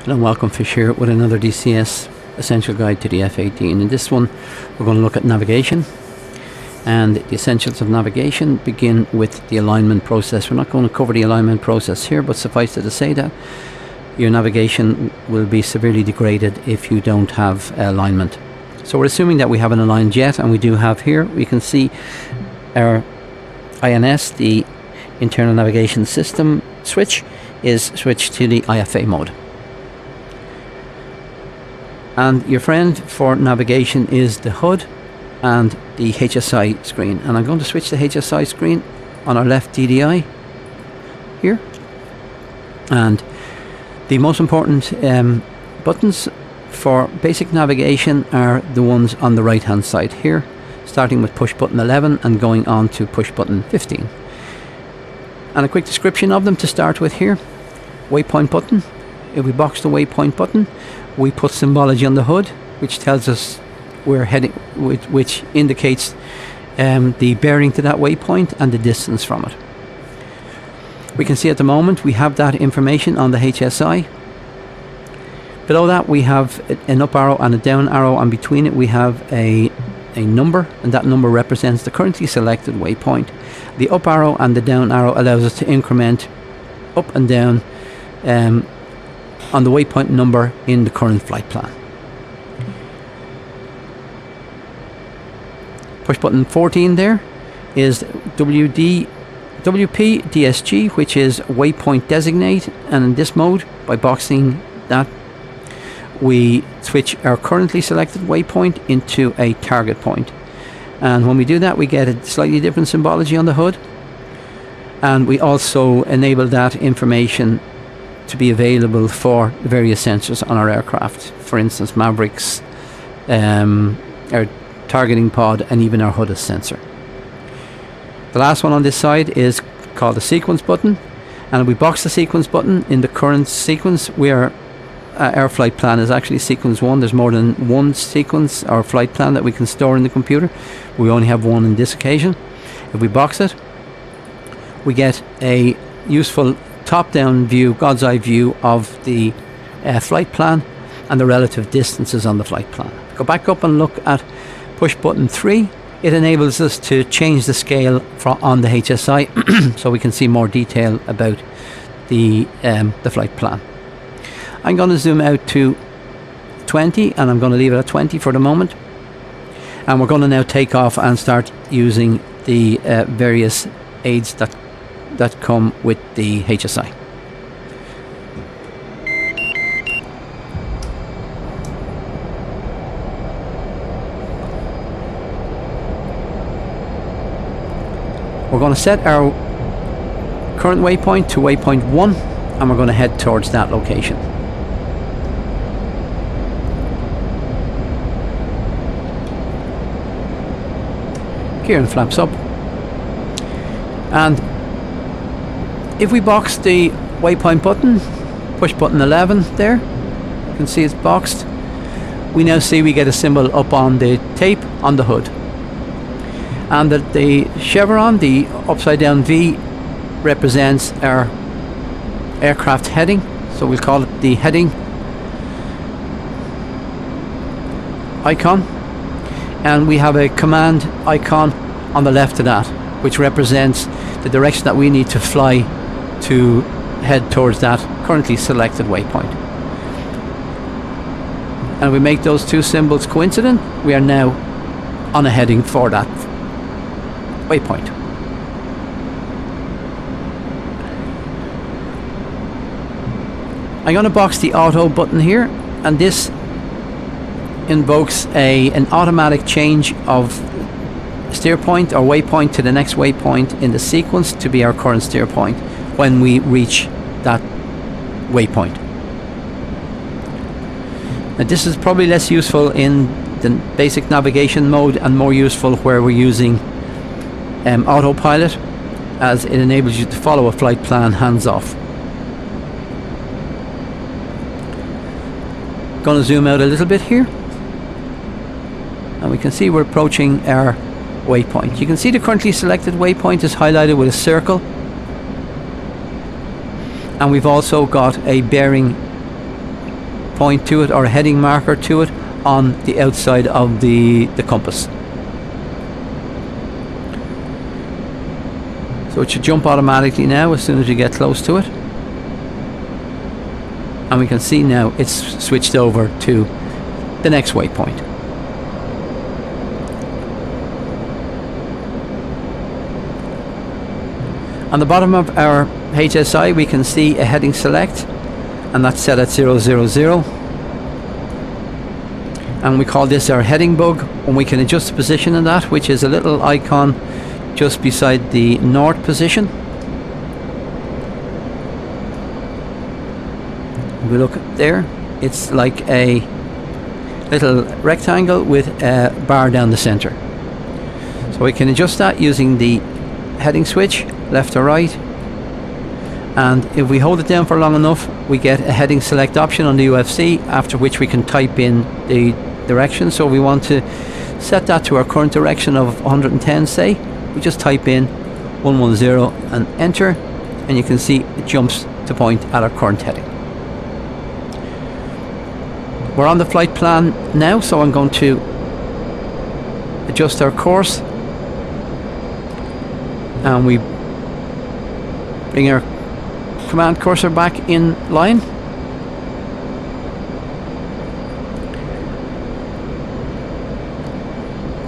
Hello and welcome, Fish here with another DCS Essential Guide to the F18. In this one we're going to look at navigation, and the essentials of navigation begin with the alignment process. We're not going to cover the alignment process here, but suffice it to say that your navigation will be severely degraded if you don't have alignment. So we're assuming that we have an aligned jet, and we do have here. We can see our INS, the internal navigation system switch, is switched to the IFA mode. And your friend for navigation is the HUD and the HSI screen. And I'm going to switch the HSI screen on our left DDI here. And the most important buttons for basic navigation are the ones on the right hand side here, starting with push button 11 and going on to push button 15. And a quick description of them to start with here. Waypoint button. If we box the waypoint button, we put symbology on the HUD, which tells us we're heading, which indicates the bearing to that waypoint and the distance from it. We can see at the moment we have that information on the HSI. Below that we have an up arrow and a down arrow, and between it we have a number, and that number represents the currently selected waypoint. The up arrow and the down arrow allows us to increment up and down on the waypoint number in the current flight plan. Push button 14 there is WP DSG, which is waypoint designate, and in this mode, by boxing that, we switch our currently selected waypoint into a target point. And when we do that, we get a slightly different symbology on the HUD, and we also enable that information to be available for the various sensors on our aircraft. For instance, Mavericks, our targeting pod, and even our HUD sensor. The last one on this side is called the sequence button, and if we box the sequence button in the current sequence, our flight plan is actually sequence 1. There's more than one sequence or flight plan that we can store in the computer. We only have one in this occasion. If we box it, we get a useful top-down view, God's eye view of the flight plan and the relative distances on the flight plan. Go back up and look at push button 3. It enables us to change the scale on the HSI so we can see more detail about the flight plan. I'm going to zoom out to 20, and I'm going to leave it at 20 for the moment. And we're going to now take off and start using the various aids that come with the HSI. We're going to set our current waypoint to waypoint 1, and we're going to head towards that location. Gear and flaps up. And if we box the waypoint button, push button 11 there, you can see it's boxed. We now see we get a symbol up on the tape on the HUD. And that the chevron, the upside down V, represents our aircraft heading. So we'll call it the heading icon. And we have a command icon on the left of that, which represents the direction that we need to fly to head towards that currently selected waypoint. And we make those two symbols coincident, we are now on a heading for that waypoint. I'm going to box the auto button here, and this invokes an automatic change of steer point or waypoint to the next waypoint in the sequence to be our current steer point when we reach that waypoint. Now, this is probably less useful in the basic navigation mode and more useful where we're using autopilot, as it enables you to follow a flight plan hands off. Going to zoom out a little bit here, and we can see we're approaching our waypoint. You can see the currently selected waypoint is highlighted with a circle, and we've also got a bearing point to it or a heading marker to it on the outside of the compass. So it should jump automatically now as soon as we get close to it. And we can see now it's switched over to the next waypoint. On the bottom of our HSI we can see a heading select, and that's set at 000. And we call this our heading bug, and we can adjust the position of that, which is a little icon just beside the north position. If we look there, it's like a little rectangle with a bar down the center. So we can adjust that using the heading switch, left or right. And if we hold it down for long enough, we get a heading select option on the UFC, after which we can type in the direction. So we want to set that to our current direction of 110, say. We just type in 110 and enter, and you can see it jumps to point at our current heading. We're on the flight plan now, so I'm going to adjust our course, and we bring our command cursor back in line.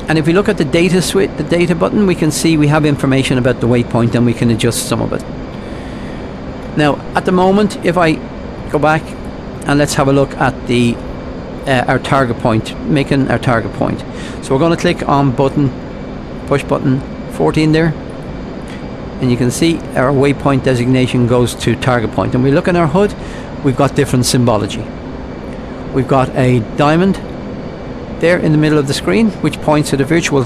And if we look at the data switch, the data button, we can see we have information about the waypoint, and we can adjust some of it. Now, at the moment, if I go back and let's have a look at the our target point, making our target point. So we're going to click on push button 14 there, and you can see our waypoint designation goes to target point. And we look at our HUD, we've got different symbology. We've got a diamond there in the middle of the screen, which points to the virtual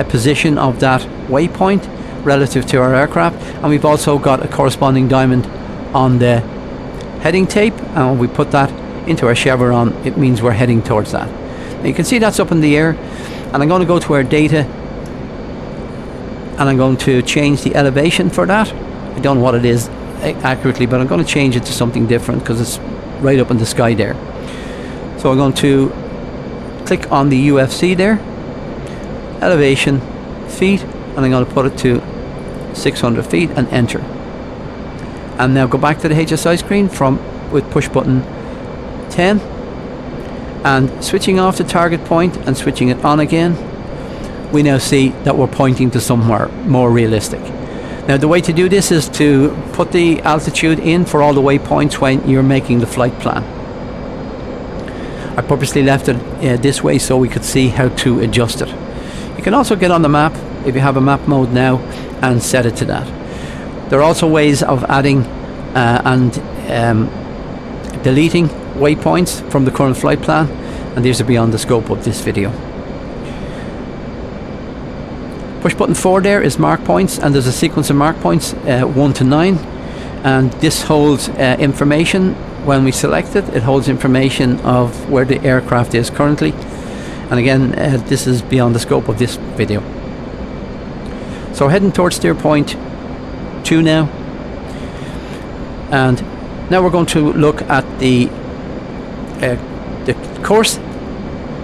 position of that waypoint relative to our aircraft, and we've also got a corresponding diamond on the heading tape, and when we put that into our chevron, it means we're heading towards that. Now you can see that's up in the air, and I'm going to go to our data, and I'm going to change the elevation for that. I don't know what it is accurately, but I'm going to change it to something different because it's right up in the sky there. So I'm going to click on the UFC there, elevation, feet, and I'm going to put it to 600 feet and enter. And now go back to the HSI screen with push button 10, and switching off the target point and switching it on again, we now see that we're pointing to somewhere more realistic. Now the way to do this is to put the altitude in for all the waypoints when you're making the flight plan. I purposely left it this way so we could see how to adjust it. You can also get on the map if you have a map mode now and set it to that. There are also ways of adding and deleting waypoints from the current flight plan, and these are beyond the scope of this video. Push button 4 there is mark points, and there's a sequence of mark points 1 to 9, and this holds information. When we select it, it holds information of where the aircraft is currently, and again this is beyond the scope of this video. So we're heading towards steer point 2 now, and now we're going to look at the course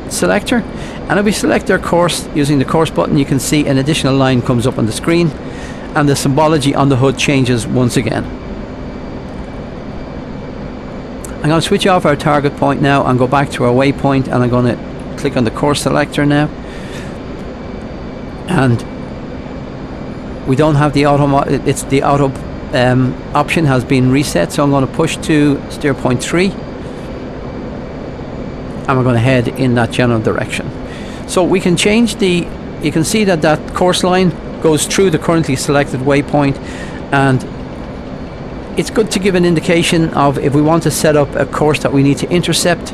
selector, and if we select our course using the course button, you can see an additional line comes up on the screen, and the symbology on the HUD changes once again. I'm going to switch off our target point now and go back to our waypoint, and I'm going to click on the course selector now, and we don't have the auto, it's the auto option has been reset, so I'm going to push to steer point 3, and we're going to head in that general direction. So we can change the, you can see that that course line goes through the currently selected waypoint, and it's good to give an indication of if we want to set up a course that we need to intercept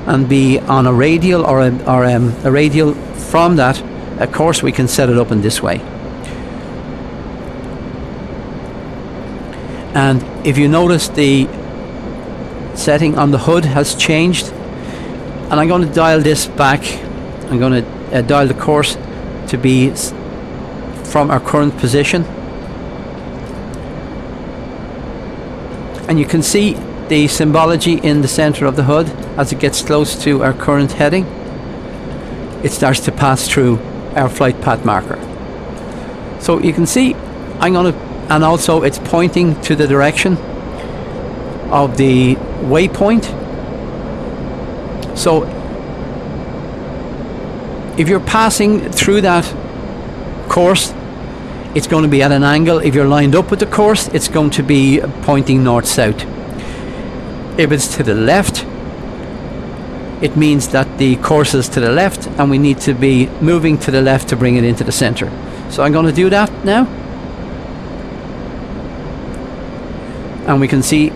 and be on a radial or a radial from that a course, we can set it up in this way. And if you notice, the setting on the HUD has changed, and I'm going to dial this back. I'm going to dial the course to be from our current position, and you can see the symbology in the center of the HUD, as it gets close to our current heading, it starts to pass through our flight path marker. So you can see and also it's pointing to the direction of the waypoint. So if you're passing through that course, it's going to be at an angle. If you're lined up with the course, it's going to be pointing north-south. If it's to the left, it means that the course is to the left and we need to be moving to the left to bring it into the center. So I'm going to do that now. And we can see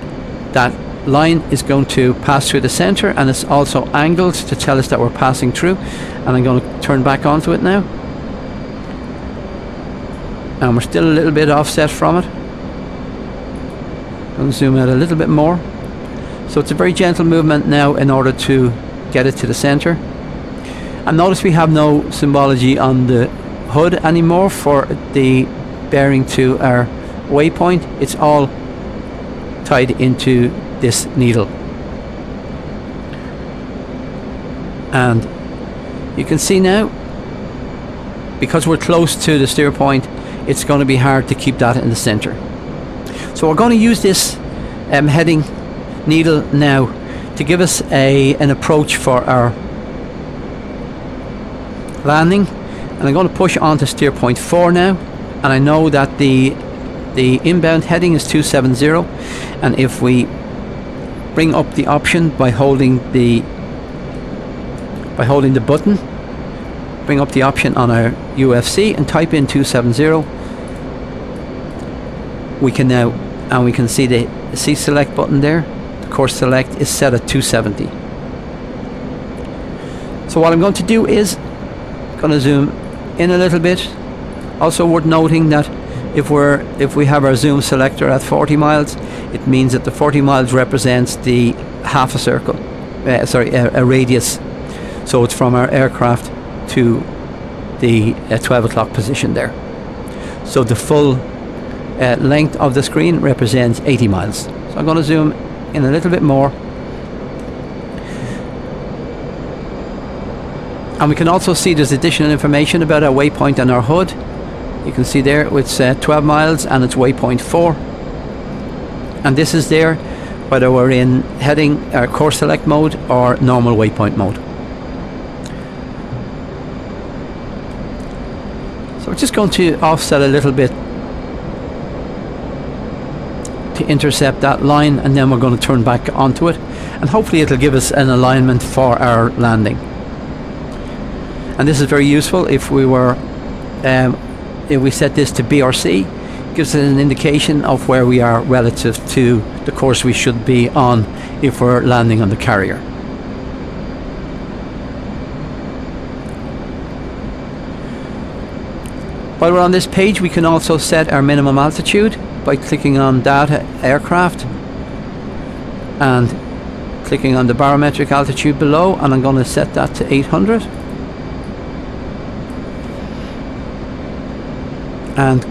that line is going to pass through the center, and it's also angled to tell us that we're passing through. And I'm going to turn back onto it now. And we're still a little bit offset from it. I'm going to zoom out a little bit more. So it's a very gentle movement now in order to get it to the center. And notice we have no symbology on the HUD anymore for the bearing to our waypoint. It's all tied into this needle. And you can see now, because we're close to the steer point, it's going to be hard to keep that in the center. So we're going to use this heading needle now to give us an approach for our landing. And I'm going to push on to steer point 4 now, and I know that the inbound heading is 270, and if we bring up the option by holding the button, bring up the option on our UFC and type in 270, we can now, and we can see the C select button there, the course select is set at 270. So what I'm going to do is going to zoom in a little bit. Also worth noting that if we have our zoom selector at 40 miles, it means that the 40 miles represents the half a circle, a radius. So it's from our aircraft to the 12 o'clock position there. So the full length of the screen represents 80 miles. So I'm going to zoom in a little bit more. And we can also see there's additional information about our waypoint and our HUD. You can see there it's 12 miles and it's waypoint 4. And this is there whether we're in heading course select mode or normal waypoint mode. So we're just going to offset a little bit to intercept that line, and then we're going to turn back onto it, and hopefully it'll give us an alignment for our landing. And this is very useful if we were if we set this to B or C. It gives us an indication of where we are relative to the course we should be on if we're landing on the carrier. While we're on this page, we can also set our minimum altitude by clicking on Data Aircraft and clicking on the barometric altitude below, and I'm going to set that to 800. And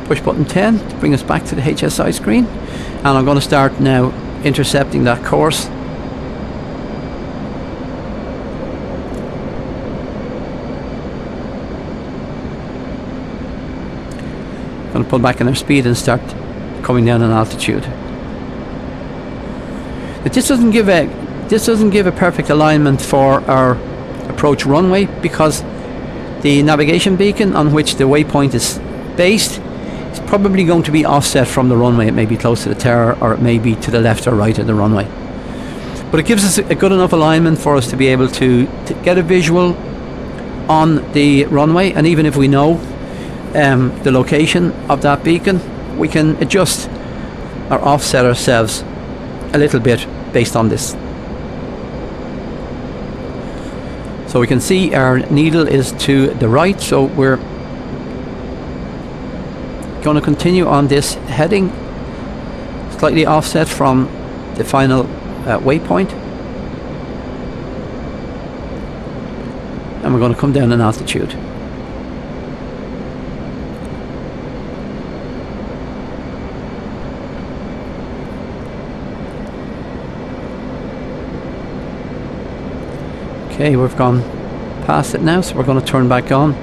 push button 10 to bring us back to the HSI screen, and I'm going to start now intercepting that course. Going to pull back on our speed and start coming down in altitude. But this doesn't give a perfect alignment for our approach runway, because the navigation beacon on which the waypoint is based is probably going to be offset from the runway. It may be close to the tower, or it may be to the left or right of the runway. But it gives us a good enough alignment for us to be able to get a visual on the runway, and even if we know the location of that beacon, we can adjust or offset ourselves a little bit based on this. So we can see our needle is to the right, so we're going to continue on this heading, slightly offset from the final waypoint, and we're going to come down in altitude. Okay, we've gone past it now, so we're going to turn back on.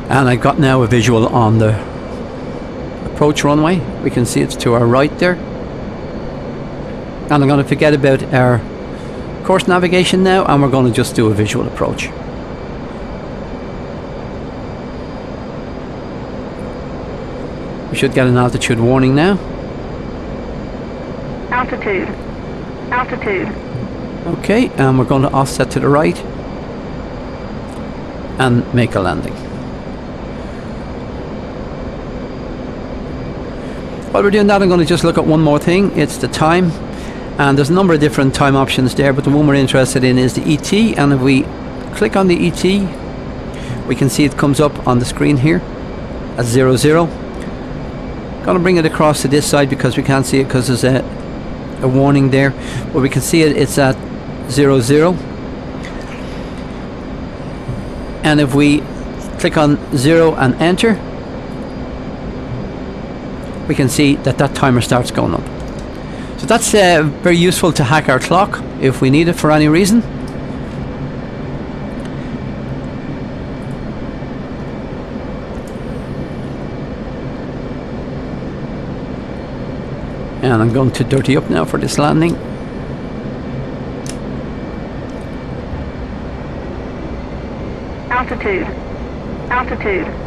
And I got now a visual on the approach runway. We can see it's to our right there. And I'm going to forget about our course navigation now, and we're going to just do a visual approach. We should get an altitude warning now. Altitude. Altitude. Okay, and we're going to offset to the right and make a landing. While we're doing that, I'm going to just look at one more thing. It's the time, and there's a number of different time options there, but the one we're interested in is the ET. And if we click on the ET, we can see it comes up on the screen here at 00. Going to bring it across to this side because we can't see it because there's a warning there, but we can see it's at 00. And if we click on 0 and enter, we can see that timer starts going up. So that's very useful to hack our clock if we need it for any reason. And I'm going to dirty up now for this landing. Altitude. Altitude.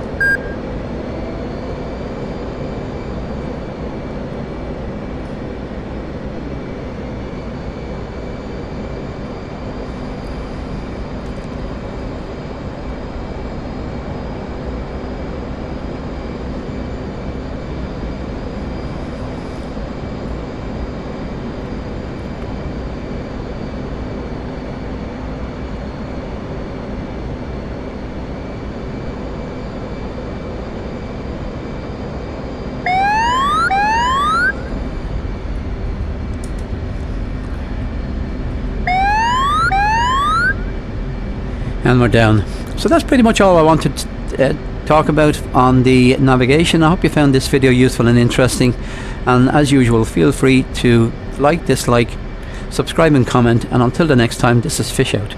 And we're down. So that's pretty much all I wanted to talk about on the navigation. I hope you found this video useful and interesting, and as usual, feel free to like, dislike, subscribe and comment, and until the next time, this is Fish Out.